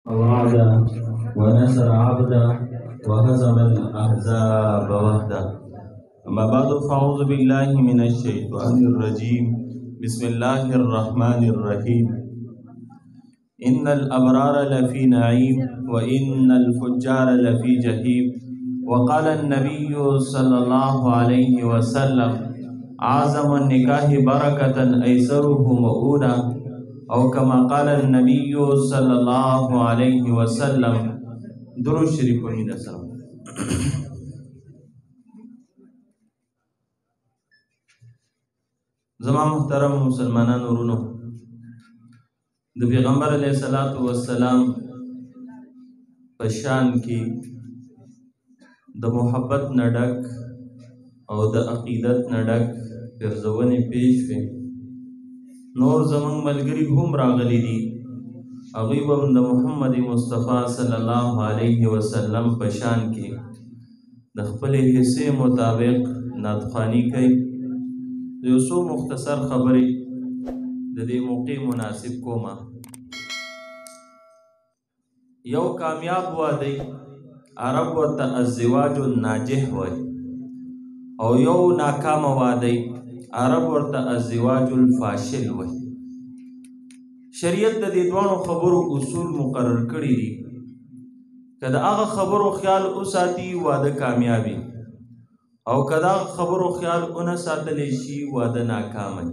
ووعد ونصر عبده وهزم الأحزاب وحده. أما بعد فأعوذ بالله من الشيطان الرجيم. بسم الله الرحمن الرحيم. إن الأبرار لفي نعيم وإن الفجار لفي جحيم. وقال النبي صلى الله عليه وسلم: أعظم النكاح بركة أيسره مؤونة، او كما قال النبي صلی الله علیه وسلم. درود شریف پڑھیں سلام. زما محترم مسلمانانو ورونو، د پیغمبر علیه الصلاۃ والسلام په شان کې د محبت نه ډک او د عقیدت نه ډک پرزونې پیش وې. نور زمونږ ملګري هم راغلي دي، هغوی به هم د محمد مصطفی صلی الله علیه وسلم په شان کې د خپلې حصې مطابق نعتخواني کوي. یو څو مختصر خبرې د دې موقع مناسب کومه. یو کامیاب واده عرب ورته الزواج الناجح وایي، او یو ناکامه واده عرب ورته الزواج الفاشل وایي. شریعت د دې دوانو خبرو اصول مقرر کړي دي. که د هغه خبرو خیال وساتي واده کامیابي، او که د هغه خبرو خیال ونه ساتلی شي واده ناکامه.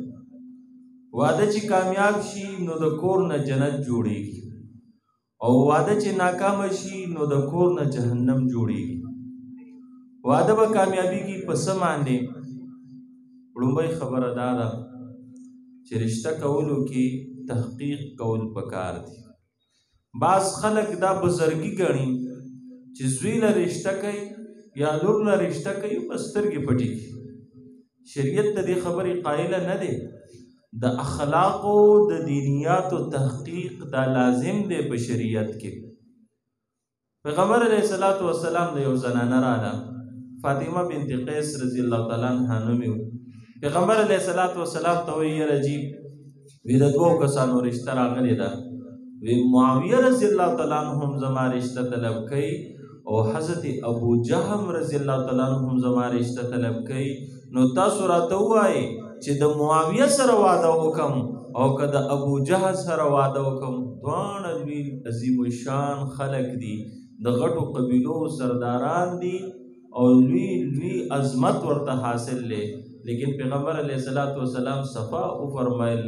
واده چې کامیاب شي نو د کور نه جنت جوړیږي، او واده چې ناکامه شي نو د کور نه جهنم جوړیږي. واده به کامیابیږي په څه باندې؟ لومړی خبره دا ده چې رشته کولو کې تحقیق کول پکار دي. بعض خلک دا بزرګي ګڼي چې زوی له رشته کوي یا لور له رشته کوي په سترګې پټې کړي. شریعت د دې خبرې قایله نه دی. د اخلاقو د دینیاتو تحقیق دا لازم دی په شریعت کې. پیغمبر علیه الصلاۃ والسلام د یو زنانه رااله، فاطمه بنت قیس رضی الله تعالی عنها نوم یې. پیغمبر علیه الصلاۃ والسلام ته وایي: یره جی وی د دوو کسانو رشته راغلې ده. وی معاویه رضی الله تعالی عنه هم زما رشته طلب کوي، او حضرت ابو جهم رضی الله تعالی عنه هم زما رشته طلب کوي. نو تاسو راته ووایئ چې د معاویه سره واده وکم او که د ابو جهل سره واده وکم. دواړه لوی عظیم الشان خلک دي، د غټو قبیلو سرداران دي، او لوی لوی عظمت ورته حاصل دی. لیکن پیغمبر علیه الصلاۃ والسلام صفا او فرمایل: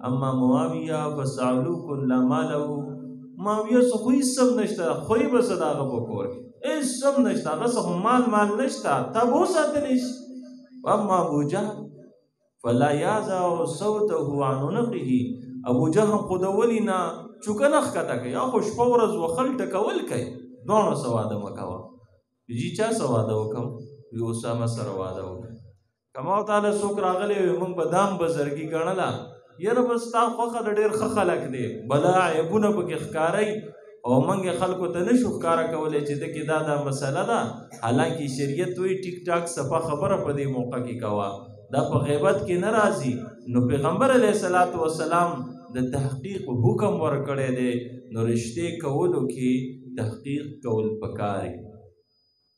اما معاویه فسعلوک لا ماله. معاویه څه خو هېڅ هم نشته، خوی به څه د هغه په کور کې هېڅ هم نشته، هغه څه خو مال نشته، تا به وساتلی شي. اما ابو جهل فلا یعزع صوته عن عنقه. ابو جهل خو د ولي نه چوکه نه ښکته کوي، یا خو شپه ورځ وخل ټکول کوي. دواړو څه واده مه کوه. جي چا څه واده وکړم؟ وي اسامه سره واده وکړم. که ما تعالی څوک راغلی وي موږ به دام بزرګي ګڼله، یاره به ستا خوښه د ډېر ښه خلک دی، بله عیبونه پکې ښکاروي، او موږ یې خلکو ته نشو ښکاره کولی چې ده کې دا مسله ده. حالانکه شریعت وایي ټیک ټاک صفا خبره په دې موقع کې کوه، دا په غیبت کې نه راځي. نو پیغمبر علیه الصلاۃ والسلام د تحقیق حکم ورکړی دی. نو رشتې کولو کې تحقیق کول پکار دی.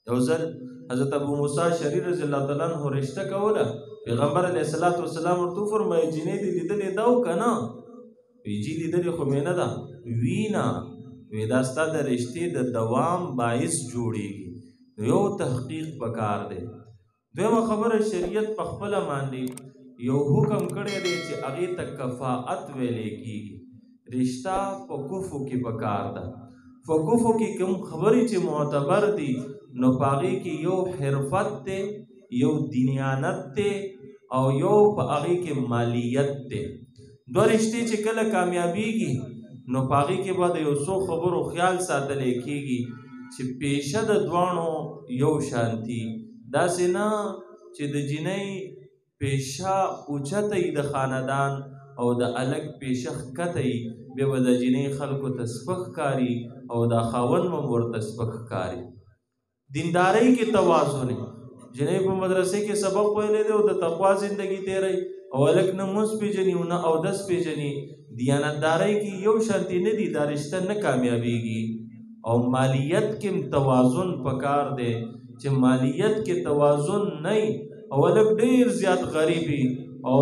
یو ځل حضرت ابو موسی شری رضی الله تعالی عنہ رشته کوله. پیغمبر علیه الصلاۃ والسلام ورته وفرمایي: جینۍ دې لیدلې ده او که نه؟ وی جی لیدلې خو مې نه ده. وی نه، وی دا ستا د رشتې د دوام باعث جوړیږي. یو تحقیق پکار دی. دویمه خبره، شریعت په خپله باندې یو حکم کړی دی چې هغې ته کفاءت ویلی کېږي. رشته په کفو کې پکار ده. په کفو کې کوم خبرې چې معتبر دي نو په هغې کې یو حرفت دی، یو دینیانت دی، او یو په هغې کې مالیت دی. دوه رشتې چې کله کامیابیږي نو په هغې کې به د یو څو خبرو خیال ساتلی کېږي چې پیشه د دواړو یو شانتي. داسې نه چې د جینۍ پیشه اوچته وي د خاندان او د هلک پیشه ښکته وي، بیا به د جینۍ خلکو ته سپک ښکاري او دا خاوند هم ورته سپک ښکاري. دیندارۍ کې توازن. جنۍ په مدرسې کې سبق ویلی دی او د تقوا زندگی تیری، او هلک نه مونځ پېژني او نه اودس پېژني، دیانتدارۍ کې یو شانتي نه دي، دا رشته نه کامیابېږي. او مالیت کې هم توازن پکار دی، چې مالیت کې توازن نه وي او هلک ډېر زیات غریب وي او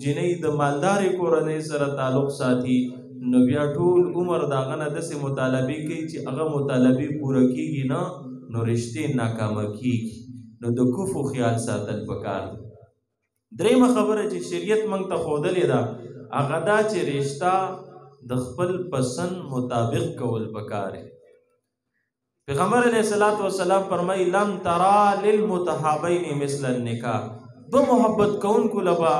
جنۍ د مالدارې کورنۍ سره تعلق ساتي، نو بیا ټول عمر د هغه نه داسې مطالبې کوي چې هغه مطالبې پوره کېږي نه، نو رشتې ناکامه کېږي. نو د کفو خیال ساتل پکار دی. درېیمه خبره چې شریعت موږ ته ښودلې ده هغه دا چې رشته د خپل پسند مطابق کول پکار دی. پیغمبر علیه الصلاة والسلام فرمایي لم ترا للمتحابین مثل النکاح، دو محبت کوونکو لبا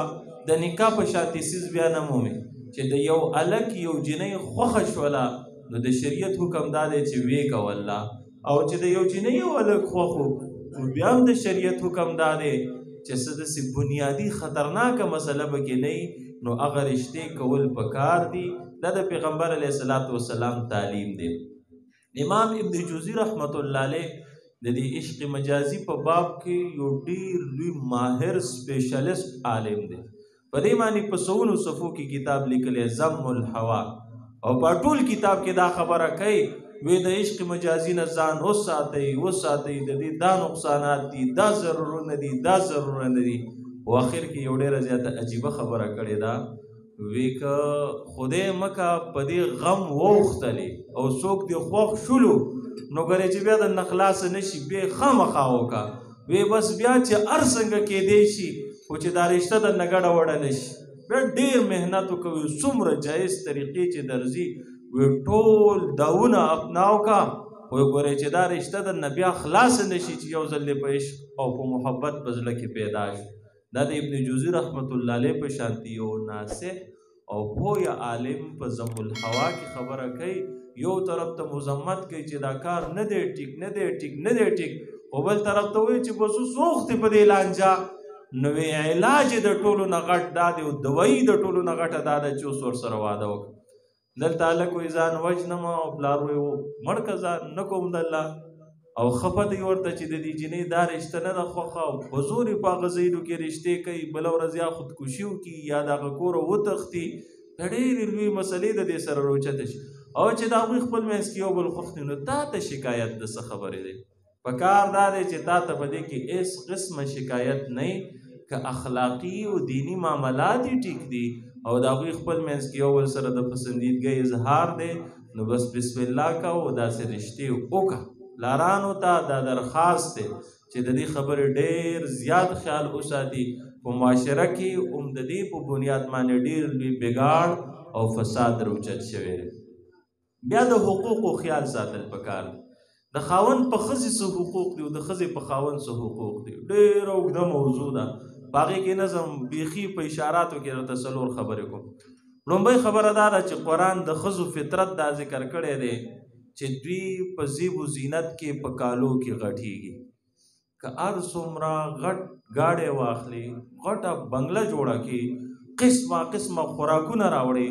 د نکاح په شانتي څیز بیا نه مومي. چې د یو هلک یو جنۍ خوښه شوله نو د شریعت حکم دا دی چې ویې کوله، او چې د یو جنۍ یو هلک خوښ و بیا هم د شریعت حکم دا دی چې څه داسې بنیادي خطرناکه مسله به کې نه وي، نو هغه رشتې کول پکار دي. دا د پیغمبر علیه الصلاة والسلام تعلیم دی. امام ابن جوزی رحمت الله علیه د دې عشق مجازي په باب کې یو ډېر لوی ماهر سپیشلیسټ عالم دی. په دې باندې په سوونو صفحو کې کتاب لیکلی ضم الهوا، او په ټول کتاب کې دا خبره کوي وی د عشق مجازي نه ځان وساتئ، د دې دا نقصانات دي، دا ضررونه دي، دا ضررونه دي. او اخر کې یو ډېره زیاته عجیبه خبره کړې ده، وی که خدای مکه په دې غم واوښتلې او څوک دې خوښ شولو نو ګورې چې بیا د نه خلاص نه شي، بیا خامخا وکړه. وی بس بیا چې هر څنګه کیدی شي خو چې دا رشته درنه ګډه وډه نه شي، بیا ډېر محنت وکوي، څومره جایز طریقې چې درځي وی ټول داونه اپناو کا، خو ګورې چې دا رشته درنه بیا خلاص نه شي چې یو ځل دې په عشق او په محبت په زړه کې پیدا شي. دا د ابن جوزی رحمت الله علیه په شانتي یو ناصح او پوه عالم په ضم الهوا کې خبره کوي. یو طرف ته مذمت کوي چې دا کار نه دی ټیک، نه دی ټیک، نه دی ټیک، او بل طرف ته وایي چې بس اوس وختې په دې لانجه، نو علاج د ټولو نه غټ دا دی او دوایي د ټولو نه غټه دا ده چې اوس ورسره واده وکړه. دلته هلک وایي ځان وژنم، او پلار وایي مړ که ځان نه کوم د الله، او خفه دی ورته چې د دې جنۍ دا رشته نه ده خوښه، او په زور یې په هغه ځایونو کې رشتې کوي، بله ورځ یا خودکشي وکړي یا د هغه کوره وتښتي. دا ډېرې لویې مسلې د دې سره راوچته شي، او چې د هغوی خپل منځ کې یو بل خوښ دي، نو تا ته شکایت د څه خبرې دی؟ پکار دا دی چې تا ته په دې کې هېڅ قسمه شکایت نه وي، که اخلاقي او دیني معاملات یې ټیک دي او د هغوی خپل منځ کې یو بل سره د پسندیدګۍ اظهار دی، نو بس بسم الله کوه او داسې رشتې وکړه. لارانو ته دا درخواست دی چې د دې خبرې ډېر زیات خیال وساتي. په معاشره کې هم د دې په بنیاد باندې ډېر لوی بګاړ او فساد راوچت شوی دی. بیا د حقوقو خیال ساتل پکار دی. د خاوند په ښځې څه حقوق دي او د ښځې په خاوند څه حقوق دي، ډېره اوږده موضوع ده. په هغې کې نظم بیخي په اشاراتو کې درته څلور خبرې کوم. لومبۍ خبره دا ده چې قرآن د ښځو فطرت دا ذکر کړی دی چې دوی په زیب و زینت کې په کالو کې غټېږي. که هر څومره غټ ګاډی واخلي، غټه بنګله جوړه کړي، قسمه قسمه خوراکونه راوړي،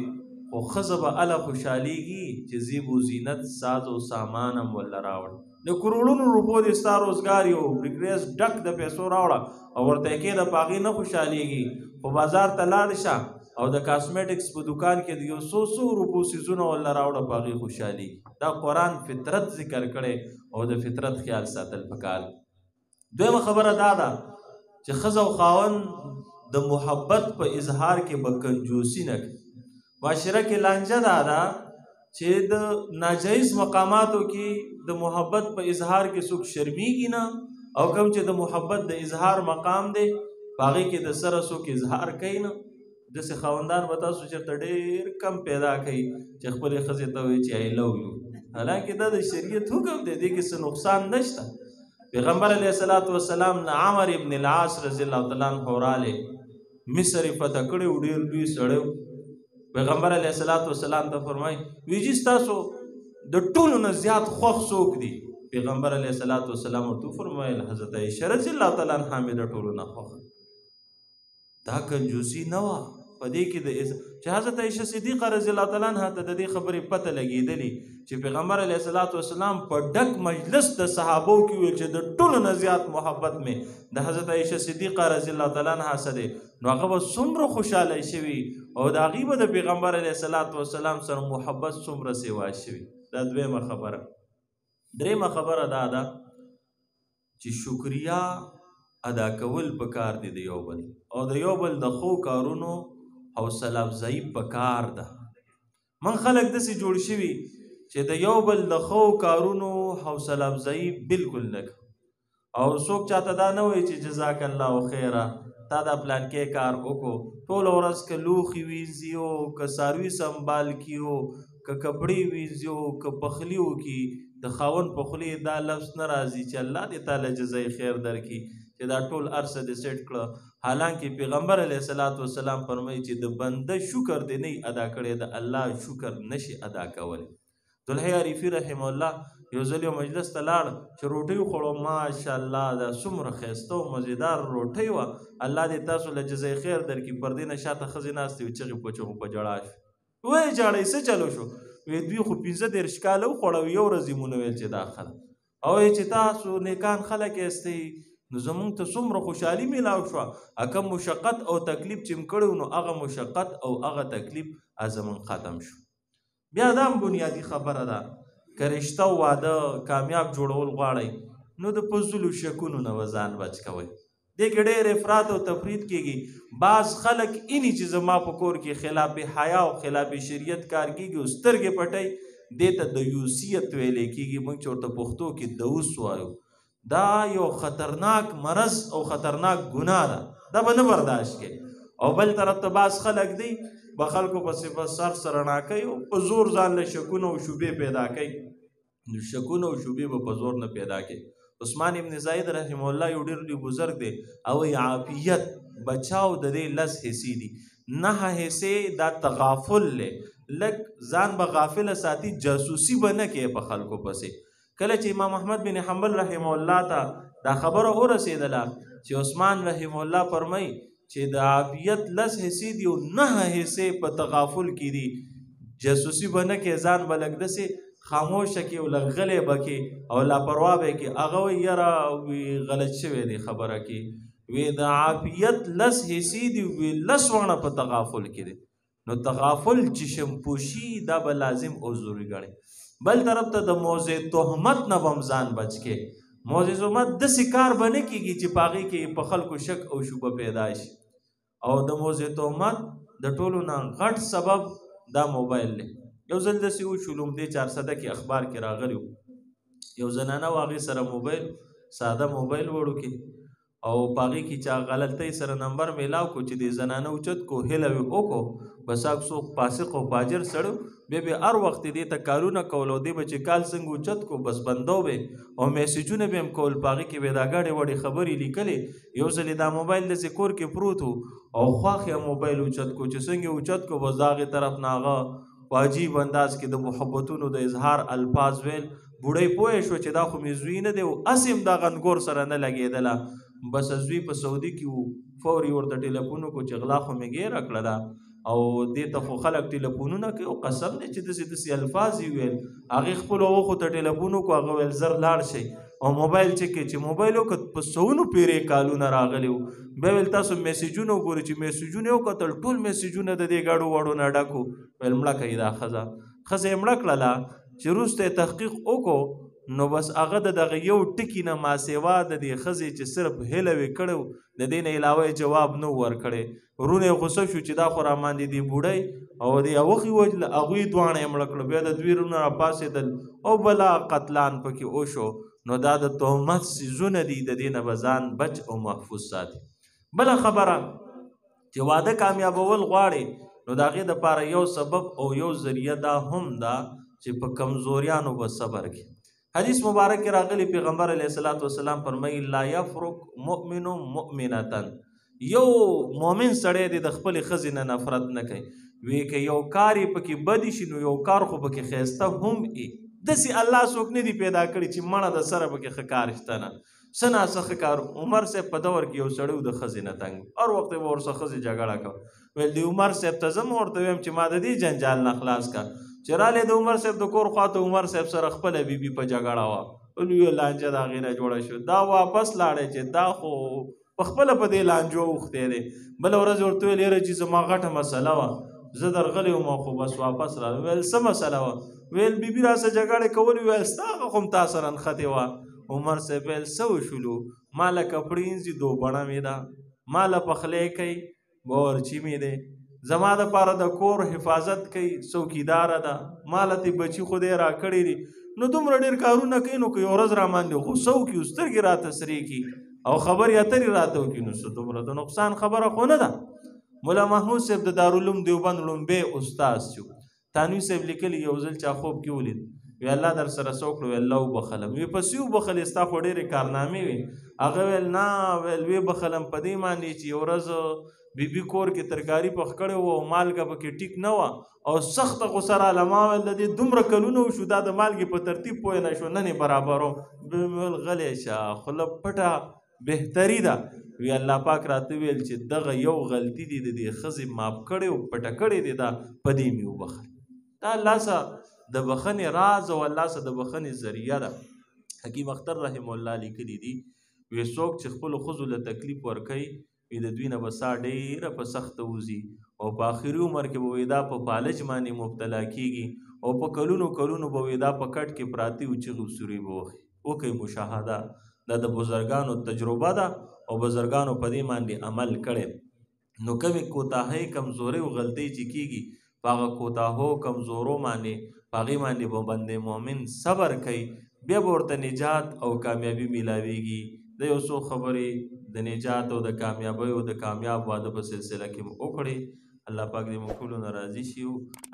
خو ښځه به هله خوشحالېږي چې زیب و زینت ساز او سامان هم ورله راوړي. د کروڑونو روپو دې ستا روزګار یو بریګریز ډک د پیسو راوړه او ورته یې کښېږده، په هغې نه خوشحالېږي، خو بازار ته لاړ شه او د کاسمیټکس په دکان کې د یو څو روپو څیزونه ورله راوړه، په هغې خوشحالېږي. دا قرآن فطرت ذکر کړی او د فطرت خیال ساتل پکار. دویمه خبره دا ده چې ښځه او خاوند د محبت په اظهار کې به کنجوسي نه کوي. معاشره کې لانجه دا ده چې د ناجایز مقاماتو کې د محبت په اظهار کې څوک شرمېږي نه، او کوم چې د محبت د اظهار مقام دی په هغې کې د سره څوک اظهار کوي نه. داسې خاوندان به تاسو چېرته ډېر کم پیدا کوي چې خپلې ښځې ته وایي چې آی لو یو، حالانکې دا د شریعت حکم دی، دې کې څه نقصان نشته. پیغمبر علیه الصلاة والسلام نه عمر ابن العاص رضی الله تعالی عنه راغلی، مصر یې فتح کړی و، ډېر لوی سړی و. پیغمبر علیه الصلاة والسلام ته فرمایي وی جي ستاسو د ټولو نه زیات خوښ څوک دي؟ پیغمبر علیه الصلاة والسلام ورته وفرمایل حضرت عایشه رضی الله تعالی عنها مې د ټولو نه خوښه. دا کنجوسي نه وه په دې کې چې حضرت عایشه صدیقه رضی الله تعالی عنها ته د دې خبرې پته لګېدلې چې پیغمبر علیه الصلاۃ والسلام په ډک مجلس د صحابو کې ویل چې د ټولو نه زیات محبت مې د حضرت عایشه صدیقه رضی الله تعالی عنها سره دی، نو هغه به څومره خوشحاله شوي او د هغې به د پیغمبر علیه الصلاۃ والسلام سره محبت څومره سیوا شوي. دا دویمه خبره. دریمه خبره دا ده چې شکریا ادا کول پکار دي د یو بل، او د یو بل د خو کارونو حوصله افزایی پکار ده. من خلک داسې جوړ شوي چې د یو بل د خو کارونو حوصله افزایی بالکل نه کوي، او څوک چاته دا نه وایي چې جزاک الله خیره تا دا پلانکی کار وکړو، ټوله ورځ که لوښي وینځي که څاروي سنبال کړي که کپړې وینځي که پخلی وکړي، د خاوند په خولې دا لفظ نه راځي چې الله دې تعالی جزای خیر درکړي چې دا ټول ارسه دې سیټ کړه. حالانکه پیغمبر علیه الصلاۃ والسلام فرمایي چې د بنده شکر دې نه ادا کړی، د الله شکر نشي ادا کولی. طلحه عریفي رحم الله یو ځل یو مجلس ته لاړ چې روټۍ وخوړو، ماشاءالله دا څومره ښایسته او مزیدار روټۍ وه، الله دې تاسو له جزای خیر درکړي. پردې نه شاته ښځې ناستې وې، چغې په چغو په ژړا شوې، وایي ژاړئ څه چلو شو؟ وی دوی خو 15 کاله وخوړه، یو ورځ یې مونږ ویل چې دا ښه ده، او چې تاسو نیکان خلک یاستئ نو زمونږ ته څومره خوشحالي میلاو شوه، کوم مشقت او تکلیف چې م کړی نو هغه مشقت او هغه تکلیف زمونږ ختم شو. بیا دا هم بنیادي خبره ده، که رشته او واده کامیاب جوړول غواړئ نو د فضول شکونو نه به ځان بچ کوئ. دې کې ډېر افراط او تفرید کېږي. بعض خلک اینی چې زما په کور کې خلاف حیا او خلاف شریعت کار کېږي او سترګې پټئ، دې ته دیوسیت ویلی کېږي، موږ چې ورته پښتو کې دوس وایو. دا یو خطرناک مرض او خطرناک ګناه ده، دا به نه برداشت کې. او بل طرف ته بعض خلک دی به خلکو پسې په سر سرنا کوي او په زور ځان له شکونه او شوبې پیدا کوي، نو شکونه او شوبې به په زور نه پیدا کوي. عثمان ابن زید رحم الله یو ډېر لوی بزرګ دی، او عافیت بچاو د دې 10 حصې دي. 9 حصې دا تغافل دی، لږ ځان به غافله ساتي، جاسوسي به نه کوي په خلکو پسې. کله چې امام احمد بن حنبل رحم الله ته دا خبره ورسېدله چې عثمان رحم الله فرمایي چې د عافیت 10 حصې دي او 9 حصې په تغافل کې دي، جاسوسي به نه کوي، ځان به لږ داسې خاموشه کې او لږ غلی به کې او لاپروا به کې. هغه وایي یاره غلط شوی دی خبره کې، وی د عافیت 10 حصې دي، وی 10 وانه په تغافل کې دي. نو تغافل چې شمپوشي دا به لازم او ضروري ګڼي. بل طرف ته د موضع تهمت نه به هم ځان بچ کې. موضع تهمت داسې کار به نه کېږي چې په هغې کې په خلکو شک او شبه پیدا شي. او د موضع تهمت د ټولو نه غټ سبب دا موبایل دی. یو ځل داسې وشو لومدې 400 کې اخبار کې راغلی و، یو زنانه و هغې سره موبایل ساده موبایل وړوکې او په هغې کې چې غلطۍ سره نمبر میلاو کو چې د زنانه اوچت کو هیله وې وکړو، بس هغه څوک فاسق او فاجر سړی بیا هر وخت دې ته کارونه کول او دې به چې کال څنګه اوچت کو بس بندو به او میسیجونه به هم کول، په هغې کې به دا ګاډې وړې خبرې لیکلې. یو ځل دا موبایل داسې کور کې پروت و او خواښ یې موبایل اوچت کو، چې څنګه اوچت کو بس د هغې طرف نه هغه په عجیب انداز کې د محبتونو د اظهار الفاظ ویل. بوډۍ پوه شوه چې دا خو مې زوی نه دی او هسې هم دا غنګور سره نه لګېدله. بس زوی په سعودي کې و، فوري ورته ټلیفون وکړو چې غلا خو مې ګیره کړله او دې ته خو خلک ټلیفونونه کوي او قسم دی چې داسې داسې الفاظ یې ویل. هغې خپلو اوښو ته ټلیفون وکړو، هغه ویل زر لاړ شئ او موبایل چک کړئ. چې موبایل وکړ په سوونو پیرې کالونه راغلي وو. بیا ویل تاسو میسیجونه وګورئ، چې میسیجونه یې وکتل ټول میسیجونه د دې ګاډو واړو نه ډک وو. ویل مړه کوي دا ښځه یې مړه کړله. چې وروسته یې تحقیق وکړو نو بس هغه د دغه یو ټکي نه ماسیوا د دې ښځې چې صرف هیله وې کړی د دې نه علاوه جواب نه ورکړی. ورونه یې غوسه شو چې دا خو راباندې دې بوډۍ او دې اوښې وجله، هغوی دواړه یې مړه کړه. بیا د دوی ورونه راپاڅېدل او بلا قتلان پکې وشو. نو دا د تهمت څیزونه دي، د دې نه به ځان بچ او محفوظ ساتي. بله خبره چې واده کامیابول غواړي نو د هغې دپاره یو سبب او یو ذریعه دا هم ده چې په کمزوریانو به صبر کړي. حدیث مبارک کې راغلی پیغمبر علیه الصلاۃ والسلام فرمایي لا یفرق مؤمن مؤمنة، یو مؤمن سړی دی د خپلې ښځې نه نفرت نه کوي. وی که یو کار یې پکې بدی شي نو یو کار خو پکې ښایسته هم ای. داسې الله څوک نه دی پیدا کړي چې مړه د سره پکې ښه کار شته نه، څه ناڅه ښه کار. عمر صاحب په دور کې یو سړی و د ښځې نه تنګ، هر وخت به ورسره ښځې جګړه کوه. ویل د عمر صاحب ته زه ورته ویم چې ما د دې جنجال نه خلاص کا چې رالی د عمر صاحب د کور خواته عمر صاحب سره خپله بیبي په جګړه وه لویه لانجه د هغې نه جوړه شوه دا واپس لاړی چې دا خو په خپله په دې لانجو اوښتی دی بله ورځ ورته ویل یاره چې زما غټه مسله وه زه درغلی وم خو بس واپس راغلم ویل څه مسله وه ویل بیبي راسه جګړې کولې ویل ستا هغه خو هم تا سره نښتې وه عمر صاحب ویل څه وشولو ما له کپړې انځي دوبڼه مې ده ما له پخلی کوي باورچي مې دی زما دپاره د کور حفاظت کوي څوکیداره ده ما له تې بچي خدای راکړي دي نو دومره ډېر کارونه کوي نو که یو ورځ راباندې غوسه وکړي سترګې راته سرې کړي او خبرې اترې راته وکړي نو څه دومره د نقصان خبره خو نه ده ملا محمود صاحب د دارالعلوم دیوبند لومبی استاد شو تانوي صاحب لیکلي یو ځل چا خوب کې ولید وی الله در سره څه وکړو وی الله وبخلم وی پسې وبخلې ستا خو ډېرې کارنامې وي هغه ویل نه ویل وی بخلم په دې باندې چې یو ورځ بیبي کور کې ترکاري پخ کړې وه او مالګه پکې ټیک نه وه او سخته غوسه راله ما ویل د دې دومره کلونه وشو دا د مالګې په ترتیب پوه نه شو نن یې برابرو ویل غلی شه خوله پټه بهتري ده وی الله پاک راته ویل چې دغه یو غلطي دي د دې ښځې ماف کړې او پټه کړې دي دا په دې مې وبخل دا الله سه د بخنې راز او الله سه د بخنې ذریعه ده حکیم اختر رحم الله لیکلي دي وی څوک چې خپلو ښځو له تکلیف ورکوي وی د دوی نه به سا ډېره په سخته وځي او په آخري عمر کې به وی دا په پالچ باندې مبتلا کېږي او په کلونو کلونو به وی دا په کټ کې پراتی و چغې و سورې به وکړي مشاهده دا د بزرګانو تجربه ده او بزرګانو په دې باندې عمل کړی نو کمې کوتاهۍ کمزورۍ او غلطۍ چې کېږي په هغه کوتاهو کمزورو باندې په هغې باندې به بند مؤمن صبر کوي بیا به ورته نجات او کامیابي میلاویږي د یو څو خبرې د نجات او د کامیابۍ او د کامیاب واده په سلسله کې مو وکړې الله پاک دې موږ ټولو نه راضي شي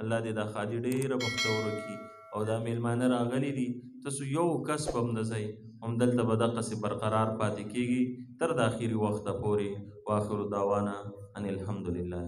الله دې دا ښادي ډېره بختوره کړي او دا میلمانه راغلي دي تاسو یو کس به هم نه ځئ همدلته به دقسې برقرار پاتې کېږي تر د اخري وخته پورې واخر دعوانا ان الحمدلله